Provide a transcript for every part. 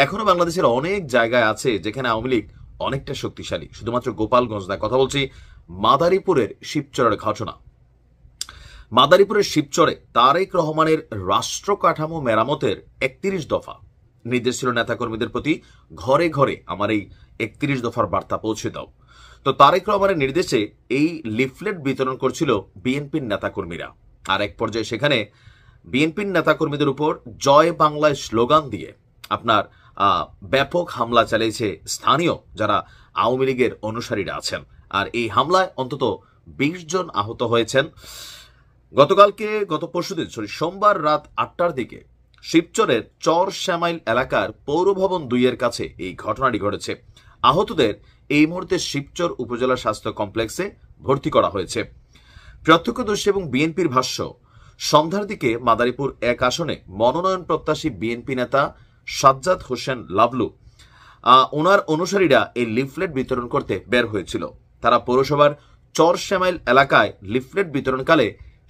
এখনো বাংলাদেশের অনেক জায়গায় আছে যেখানে আওয়ামী লীগ অনেকটা শক্তিশালী, শুধুমাত্র গোপালগঞ্জ না। কথা বলছি মাদারীপুরের শিবচরের ঘটনা। মাদারীপুরের শিবচরে তারেক রহমানের রাষ্ট্র কাঠামো মেরামতের ৩১ দফা নির্দেশ ছিল নেতাকর্মীদের প্রতি, ঘরে ঘরে আমার এই ৩১ দফার বার্তা পৌঁছে দাও। তো তারেক রহমানের নির্দেশে এই লিফলেট বিতরণ করছিল বিএনপির নেতাকর্মীরা। আর এক পর্যায়ে সেখানে বিএনপির নেতাকর্মীদের উপর জয় বাংলায় স্লোগান দিয়ে আপনার ব্যাপক হামলা চালিয়েছে স্থানীয় যারা আওয়ামী লীগের অনুসারীরা আছেন। আর এই হামলায় অন্তত ২০ জন আহত হয়েছেন। গত পরশুদিন সোমবার রাত ৮টার দিকে শিবচরের চর শ্যামাইল এলাকার পৌরভবন ২-এর কাছে এই ঘটনাটি ঘটেছে। আহতদের এই মুহূর্তে শিবচর উপজেলা স্বাস্থ্য কমপ্লেক্সে ভর্তি করা হয়েছে। প্রত্যক্ষদর্শী এবং বিএনপির ভাষ্য, সন্ধ্যার দিকে মাদারীপুর ১ আসনে মনোনয়ন প্রত্যাশী বিএনপি নেতা সাজ্জাদ হোসেন লাবলু ওনার অনুসারীরা এই লিফলেট বিতরণ করতে বের হয়েছিল। তারা পৌরসভার চর শ্যামাইল এলাকায় লিফলেট বিতরণকালে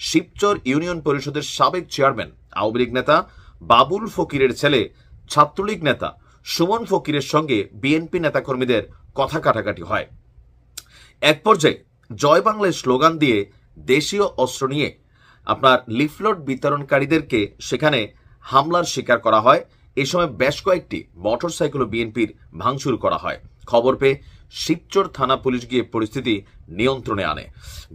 শিবচর ইউনিয়ন পরিষদের সাবেক চেয়ারম্যান আওয়ামী লীগ নেতা বাবুল ফকিরের ছেলে ছাত্রলীগ নেতা সুমন ফকিরের সঙ্গে বিএনপি নেতাকর্মীদের কথা কাটাকাটি হয়। এক পর্যায়ে জয় বাংলায় স্লোগান দিয়ে দেশীয় অস্ত্র নিয়ে আপনার লিফলেট বিতরণকারীদেরকে সেখানে হামলার শিকার করা হয়। এই সময় বেশ কয়েকটি মোটরসাইকেল বিএনপির ভাঙচুর করা হয়। খবর পেয়ে শিবচর থানা পুলিশ গিয়ে পরিস্থিতি নিয়ন্ত্রণে আনে।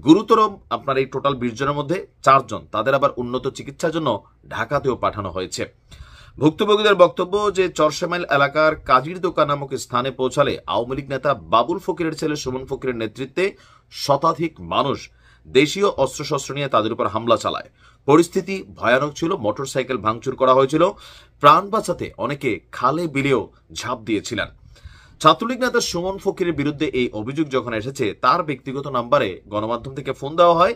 গুরুতর আপনার এই টোটাল ২০ জনের মধ্যে ৪ জন, তাদের আবার উন্নত চিকিৎসার জন্য ঢাকাতেও পাঠানো হয়েছে। ভুক্তভোগীদের বক্তব্য যে চরশ্যামাইল এলাকার কাজীর দোকান নামক স্থানে পৌঁছালে আওয়ামী লীগ নেতা বাবুল ফকিরের ছেলে সুমন ফকিরের নেতৃত্বে শতাধিক মানুষ দেশীয় অস্ত্রশস্ত্র নিয়ে তাদের উপর হামলা চালায়। পরিস্থিতি ভয়ানক ছিল, মোটরসাইকেল ভাঙচুর করা হয়েছিল, প্রাণ বাঁচাতে অনেকে খালে বিলেও ঝাঁপ দিয়েছিলেন। ছাত্রলীগ নেতা সুমন ফকিরের বিরুদ্ধে এই অভিযোগ যখন এসেছে, তার ব্যক্তিগত নাম্বারে গণমাধ্যম থেকে ফোন দেওয়া হয়।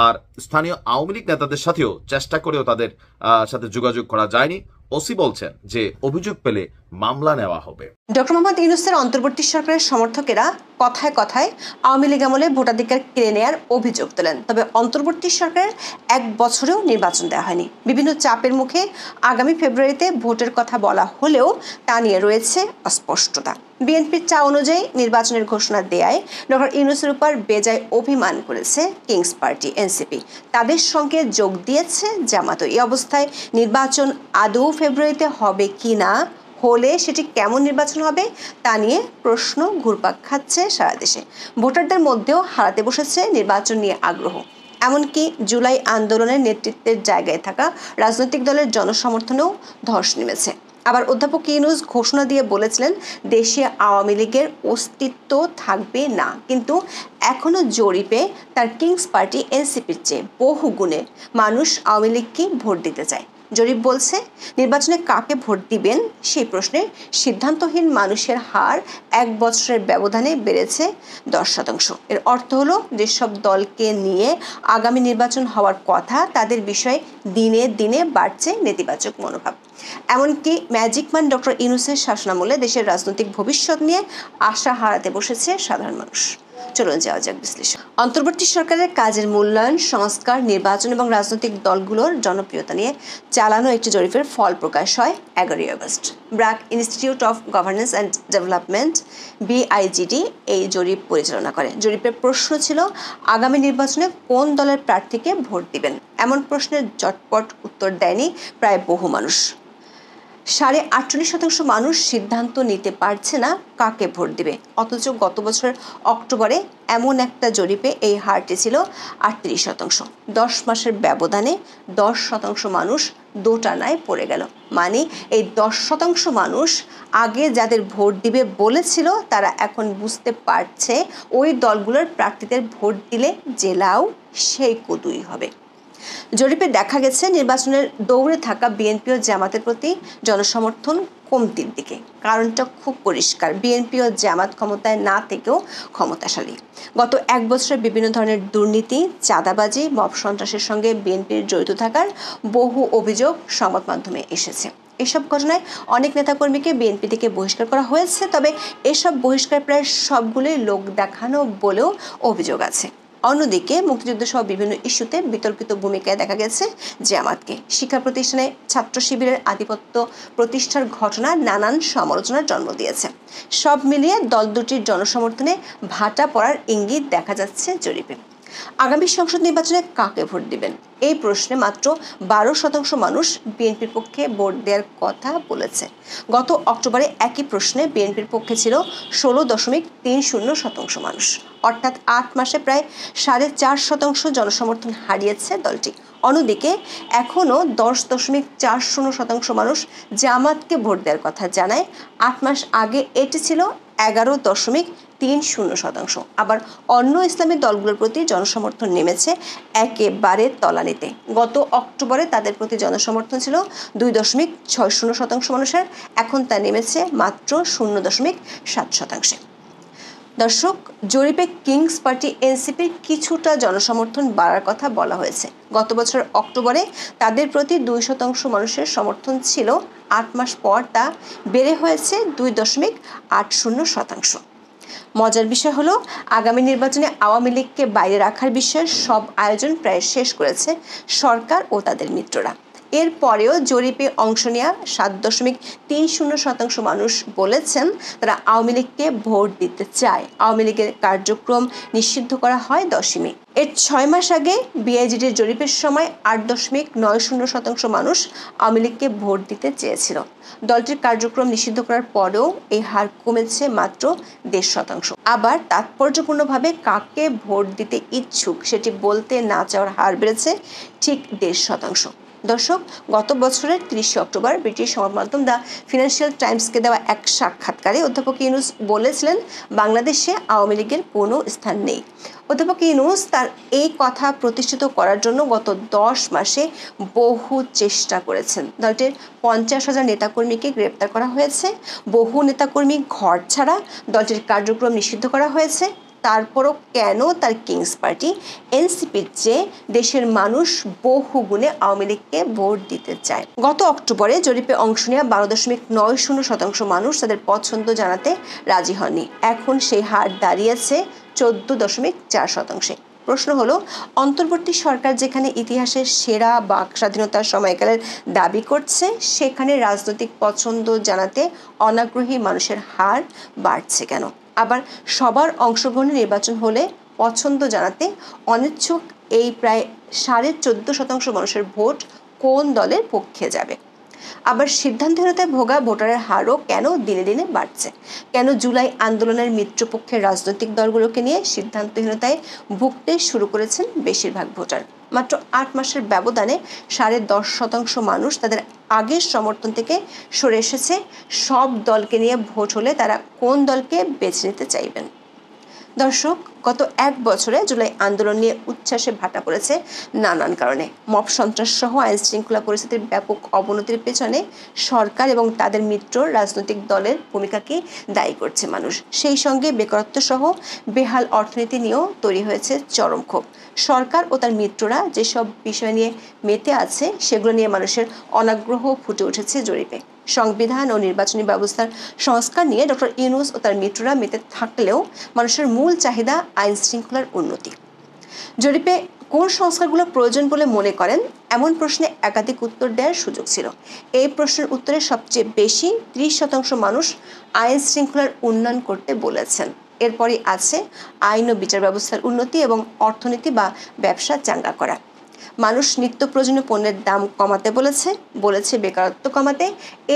আর স্থানীয় আওয়ামী লীগ নেতাদের সাথেও চেষ্টা করেও তাদের সাথে যোগাযোগ করা যায়নি। ওসি বলছেন যে অভিযোগ পেলে মামলা নেওয়া হবে। ডক্টর মোহাম্মদ ইউনূসের অন্তর্বর্তী সরকারের সমর্থকেরা কথায় কথায় আওয়ামী লীগ আমলে ভোটাধিকার কেড়ে নেওয়ার অভিযোগ তোলেন। তবে অন্তর্বর্তী সরকারের ১ বছরেও নির্বাচন দেওয়া হয়নি। বিভিন্ন চাপের মুখে আগামী ফেব্রুয়ারিতে ভোটের কথা বলা হলেও তা নিয়ে রয়েছে অস্পষ্টতা। বিএনপির চা অনুযায়ী নির্বাচনের ঘোষণা দেয়ায় ডক্টর ইউনূসের উপর বেজায় অভিমান করেছে কিংস পার্টি এনসিপি। তাদের সঙ্গে যোগ দিয়েছে জামাতও। এই অবস্থায় নির্বাচন আদৌ ফেব্রুয়ারিতে হবে কি না, হলে সেটি কেমন নির্বাচন হবে তা নিয়ে প্রশ্ন ঘুরপাক খাচ্ছে সারা দেশে। ভোটারদের মধ্যেও হারাতে বসেছে নির্বাচন নিয়ে আগ্রহ। এমনকি জুলাই আন্দোলনের নেতৃত্বের জায়গায় থাকা রাজনৈতিক দলের জনসমর্থনেও ধস নেমেছে। আবার অধ্যাপক ইউনূস ঘোষণা দিয়ে বলেছিলেন দেশে আওয়ামী লীগের অস্তিত্ব থাকবে না, কিন্তু এখনো জরিপে তার কিংস পার্টি এনসিপির চেয়ে বহু গুণে মানুষ আওয়ামী লীগকে ভোট দিতে চায়। জরিপ বলছে নির্বাচনে কাকে ভোট দিবেন সেই প্রশ্নে সিদ্ধান্তহীন মানুষের হার ১ বছরের ব্যবধানে বেড়েছে ১০%। এর অর্থ হলো যেসব দলকে নিয়ে আগামী নির্বাচন হওয়ার কথা তাদের বিষয়ে দিনে দিনে বাড়ছে নেতিবাচক মনোভাব। এমনকি ম্যাজিক ম্যান ডক্টর ইউনূসের শাসনামলে দেশের রাজনৈতিক ভবিষ্যৎ নিয়ে আশা হারাতে বসেছে সাধারণ মানুষ। চলুন যাওয়া যাক বিশ্লেষণ। অন্তর্বর্তী সরকারের কাজের মূল্যায়ন, সংস্কার, নির্বাচন এবং রাজনৈতিক দলগুলোর জনপ্রিয়তা নিয়ে চালানো একটি জরিপের ফল প্রকাশ হয় ১১ই August. BRAC Institute of Governance and Development BIGD এই জরিপ পরিচালনা করে। জরিপের প্রশ্ন ছিল আগামী নির্বাচনে কোন দলের প্রার্থীকে ভোট দিবেন। এমন প্রশ্নের জটপট উত্তর দেয়নি প্রায় বহু মানুষ। 48% মানুষ সিদ্ধান্ত নিতে পারছে না কাকে ভোট দিবে। অথচ গত বছর অক্টোবরে এমন একটা জরিপে এই হারটি ছিল 38%। 10 মাসের ব্যবধানে 10% মানুষ দোটানায় পড়ে গেল। মানে এই 10% মানুষ আগে যাদের ভোট দিবে বলেছিল তারা এখন বুঝতে পারছে ওই দলগুলোর প্রার্থীদের ভোট দিলে জেলাও সেই কদুই হবে। জরিপে দেখা গেছে নির্বাচনের দৌড়ে থাকা বিএনপি ও জামাতের প্রতি জনসমর্থন কমতির দিকে। কারণটা খুব পরিষ্কার, বিএনপি ও জামাত ক্ষমতায় না থেকেও ক্ষমতাশালী। গত 1 বছরে বিভিন্ন ধরনের দুর্নীতি, চাঁদাবাজি, মব সন্ত্রাসের সঙ্গে বিএনপির জড়িত থাকার বহু অভিযোগ সংবাদ মাধ্যমে এসেছে। এসব ঘটনায় অনেক নেতাকর্মীকে বিএনপি থেকে বহিষ্কার করা হয়েছে। তবে এসব বহিষ্কার প্রায় সবগুলোই লোক দেখানো বলেও অভিযোগ আছে। অন্যদিকে মুক্তিযুদ্ধ সহ বিভিন্ন ইস্যুতে বিতর্কিত ভূমিকায় দেখা গেছে জামাতকে। শিক্ষা প্রতিষ্ঠানে ছাত্র শিবিরের আধিপত্য প্রতিষ্ঠার ঘটনা নানান সমালোচনার জন্ম দিয়েছে। সব মিলিয়ে দল দুটির জনসমর্থনে ভাটা পড়ার ইঙ্গিত দেখা যাচ্ছে জরিপে। আগামী সংসদ নির্বাচনে কাকে ভোট দিবেন এই প্রশ্নে মাত্র 12% মানুষ বিএনপির পক্ষে ভোট দেওয়ার কথা বলেছে। গত অক্টোবরে একই প্রশ্নে বিএনপির পক্ষে ছিল 16.30% মানুষ, অর্থাৎ 8 মাসে প্রায় 4.5% জনসমর্থন হারিয়েছে দলটি। অন্যদিকে এখনও 10.40% মানুষ জামাতকে ভোট দেওয়ার কথা জানায়। 8 মাস আগে এটি ছিল 11.30%। আবার অন্য ইসলামী দলগুলোর প্রতি জনসমর্থন নেমেছে একেবারে তলানিতে। গত অক্টোবরে তাদের প্রতি জনসমর্থন ছিল 2.60% মানুষের, এখন তা নেমেছে মাত্র 0.7%। দর্শক, জরিপে কিংস পার্টি এনসিপির কিছুটা জনসমর্থন বাড়ার কথা বলা হয়েছে। গত বছর অক্টোবরে তাদের প্রতি 2% মানুষের সমর্থন ছিল, 8 মাস পর তা বেড়ে হয়েছে 2.80%। মজার বিষয় হলো, আগামী নির্বাচনে আওয়ামী লীগকে বাইরে রাখার বিষয়ে সব আয়োজন প্রায় শেষ করেছে সরকার ও তাদের মিত্ররা। এরপরেও জরিপে অংশ নেওয়া 7.30% মানুষ বলেছেন তারা আওয়ামী লীগকে ভোট দিতে চায়। আওয়ামী লীগের কার্যক্রম নিষিদ্ধ করা হয় 10 মে। এর 6 মাস আগে বিআইজিডির জরিপের সময় 8.90% মানুষ আওয়ামী লীগকে ভোট দিতে চেয়েছিল। দলটির কার্যক্রম নিষিদ্ধ করার পরেও এই হার কমেছে মাত্র 1.5%। আবার তাৎপর্যপূর্ণভাবে কাকে ভোট দিতে ইচ্ছুক সেটি বলতে না চাওয়ার হার বেড়েছে ঠিক 1.5%। দর্শক, গত বছরের 30 অক্টোবর ব্রিটিশ সংবাদ মাধ্যম দ্য ফিনান্সিয়াল টাইমসকে দেওয়া এক সাক্ষাৎকারে অধ্যাপক ইউনূস বলেছিলেন, বাংলাদেশে আওয়ামী লীগের কোনো স্থান নেই। অধ্যাপক ইউনূস তার এই কথা প্রতিষ্ঠিত করার জন্য গত 10 মাসে বহু চেষ্টা করেছেন। দলটির 50,000 নেতাকর্মীকে গ্রেপ্তার করা হয়েছে, বহু নেতাকর্মী ঘর ছাড়া, দলটির কার্যক্রম নিষিদ্ধ করা হয়েছে। তারপরও কেন তার কিংস পার্টি এনসিপির চেয়ে দেশের মানুষ বহু গুণে আওয়ামী লীগকে ভোট দিতে চায়? গত অক্টোবরে জরিপে অংশ নেওয়া 12.90% মানুষ তাদের পছন্দ জানাতে রাজি হননি। এখন সেই হার দাঁড়িয়েছে 14.4%। প্রশ্ন হলো, অন্তর্বর্তী সরকার যেখানে ইতিহাসের সেরা বাক স্বাধীনতার সময়কালের দাবি করছে, সেখানে রাজনৈতিক পছন্দ জানাতে অনাগ্রহী মানুষের হার বাড়ছে কেন? আবার সবার অংশগ্রহণে নির্বাচন হলে পছন্দ জানাতে অনিচ্ছুক এই প্রায় 14.5% মানুষের ভোট কোন দলের পক্ষে যাবে? আবার সিদ্ধান্তহীনতায় ভোগা ভোটারের হারও কেন দিনে দিনে বাড়ছে? কেন জুলাই আন্দোলনের মিত্রপক্ষের রাজনৈতিক দলগুলোকে নিয়ে সিদ্ধান্তহীনতায় ভুগতে শুরু করেছেন বেশিরভাগ ভোটার? মাত্র 8 মাসের ব্যবধানে 10.5% মানুষ তাদের আগের সমর্থন থেকে সরে এসেছে। সব দলকে নিয়ে ভোট হলে তারা কোন দলকে বেছে নিতে চাইবেন? দর্শক, গত 1 বছরে জুলাই আন্দোলন নিয়ে উচ্ছ্বাসে ভাটা পড়েছে নানান কারণে। মব সন্ত্রাস সহ আইন শৃঙ্খলা পরিস্থিতির ব্যাপক অবনতির পেছনে সরকার এবং তাদের মিত্র রাজনৈতিক দলের ভূমিকাকে দায়ী করছে মানুষ। সেই সঙ্গে বেকারত্ব সহ বেহাল অর্থনীতি নিয়েও তৈরি হয়েছে চরম ক্ষোভ। সরকার ও তার মিত্ররা যেসব বিষয় নিয়ে মেতে আছে সেগুলো নিয়ে মানুষের অনাগ্রহ ফুটে উঠেছে জরিপে। সংবিধান ও নির্বাচনী ব্যবস্থার সংস্কার নিয়ে ডক্টর ইউনূস ও তার মিত্ররা মেতে থাকলেও মানুষের মূল চাহিদা আইন শৃঙ্খলার উন্নতি। জরিপে কোন সংস্কারগুলো প্রয়োজন বলে মনে করেন এমন প্রশ্নে একাধিক উত্তর দেওয়ার সুযোগ ছিল। এই প্রশ্নের উত্তরে সবচেয়ে বেশি 30% মানুষ আইন শৃঙ্খলার উন্নয়ন করতে বলেছেন। এরপরই আছে আইন ও বিচার ব্যবস্থার উন্নতি এবং অর্থনীতি বা ব্যবসা চাঙ্গা করা। মানুষ নিত্য প্রয়োজনীয় পণ্যের দাম কমাতে বলেছে বেকারত্ব কমাতে।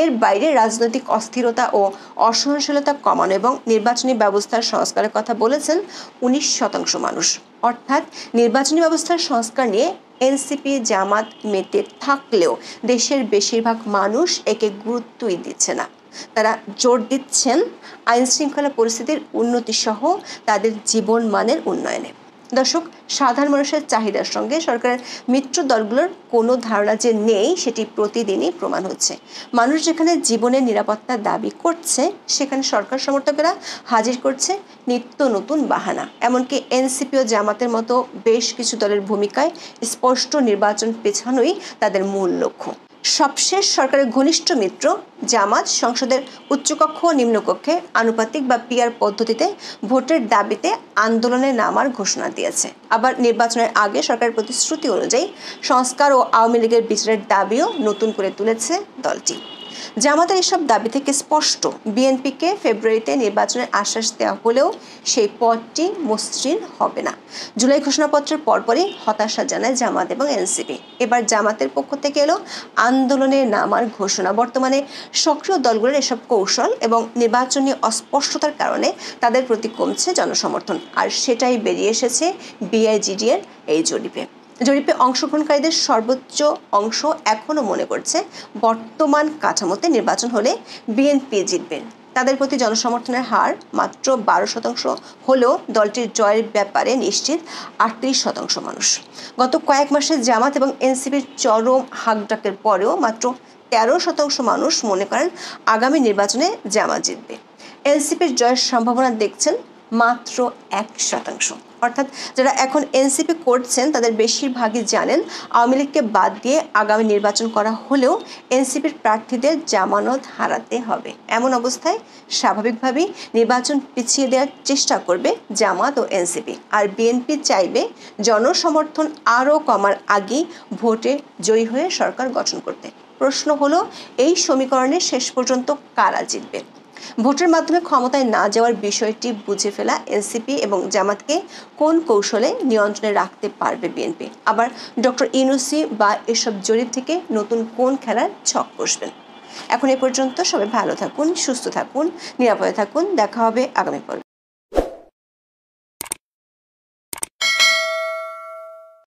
এর বাইরে রাজনৈতিক অস্থিরতা ও অসহনশীলতা কমানো এবং নির্বাচনী ব্যবস্থার সংস্কারের কথা বলেছেন 19% মানুষ। অর্থাৎ নির্বাচনী ব্যবস্থার সংস্কার নিয়ে এনসিপি জামাত মেতে থাকলেও দেশের বেশিরভাগ মানুষ একে গুরুত্বই দিচ্ছে না। তারা জোর দিচ্ছেন আইন শৃঙ্খলা পরিস্থিতির উন্নতি সহ তাদের জীবন মানের উন্নয়নে। দর্শক, সাধারণ মানুষের চাহিদার সঙ্গে সরকারের মিত্র দলগুলোর কোনো ধারণা যে নেই সেটি প্রতিদিনই প্রমাণ হচ্ছে। মানুষ যেখানে জীবনের নিরাপত্তা দাবি করছে, সেখানে সরকার সমর্থকেরা হাজির করছে নিত্য নতুন বাহানা। এমনকি এনসিপি ও জামাতের মতো বেশ কিছু দলের ভূমিকায় স্পষ্ট নির্বাচন পেছানোই তাদের মূল লক্ষ্য। সবশেষ সরকারের ঘনিষ্ঠ মিত্র জামাত সংসদের উচ্চকক্ষ ও নিম্নকক্ষে আনুপাতিক বা পিআর পদ্ধতিতে ভোটের দাবিতে আন্দোলনে নামার ঘোষণা দিয়েছে। আবার নির্বাচনের আগে সরকারের প্রতিশ্রুতি অনুযায়ী সংস্কার ও আওয়ামী লীগের বিচারের দাবিও নতুন করে তুলেছে দলটি। জামাতের এসব দাবি থেকে স্পষ্ট বিএনপিকে ফেব্রুয়ারিতে নির্বাচনের আশ্বাস দেওয়া হলেও সেই পথটি মসৃণ হবে না। জুলাই ঘোষণাপত্রের পরপরই হতাশা জানায় জামাত এবং এনসিপি। এবার জামাতের পক্ষ থেকে এলো আন্দোলনে নামার ঘোষণা। বর্তমানে সক্রিয় দলগুলোর এসব কৌশল এবং নির্বাচনী অস্পষ্টতার কারণে তাদের প্রতি কমছে জনসমর্থন, আর সেটাই বেরিয়ে এসেছে বিআইজিডিএর এই জরিপে। অংশগ্রহণকারীদের সর্বোচ্চ অংশ এখনও মনে করছে বর্তমান কাঠামোতে নির্বাচন হলে বিএনপি জিতবে। তাদের প্রতি জনসমর্থনের হার মাত্র 12% হলেও দলটির জয়ের ব্যাপারে নিশ্চিত 38% মানুষ। গত কয়েক মাসে জামাত এবং এনসিপির চরম হাঁকডাকের পরেও মাত্র 13% মানুষ মনে করেন আগামী নির্বাচনে জামাত জিতবে। এনসিপির জয়ের সম্ভাবনা দেখছেন মাত্র 1%। অর্থাৎ যারা এখন এনসিপি করছেন তাদের বেশিরভাগই জানেন আওয়ামী লীগকে বাদ দিয়ে আগামী নির্বাচন করা হলেও এনসিপির প্রার্থীদের জামানত হারাতে হবে। এমন অবস্থায় স্বাভাবিকভাবেই নির্বাচন পিছিয়ে দেওয়ার চেষ্টা করবে জামাত ও এনসিপি, আর বিএনপি চাইবে জনসমর্থন আরও কমার আগেই ভোটে জয়ী হয়ে সরকার গঠন করতে। প্রশ্ন হলো, এই সমীকরণে শেষ পর্যন্ত কারা জিতবে? ভোটের মাধ্যমে ক্ষমতায় না যাওয়ার বিষয়টি বুঝে ফেলা এনসিপি এবং জামাতকে কোন কৌশলে নিয়ন্ত্রণে রাখতে পারবে বিএনপি? আবার ডক্টর ইউনূসী বা এসব জরিপ থেকে নতুন কোন খেলার ছক কষবেন? এখন এ পর্যন্ত। সবাই ভালো থাকুন, সুস্থ থাকুন, নিরাপদে থাকুন। দেখা হবে আগামী পর্বে।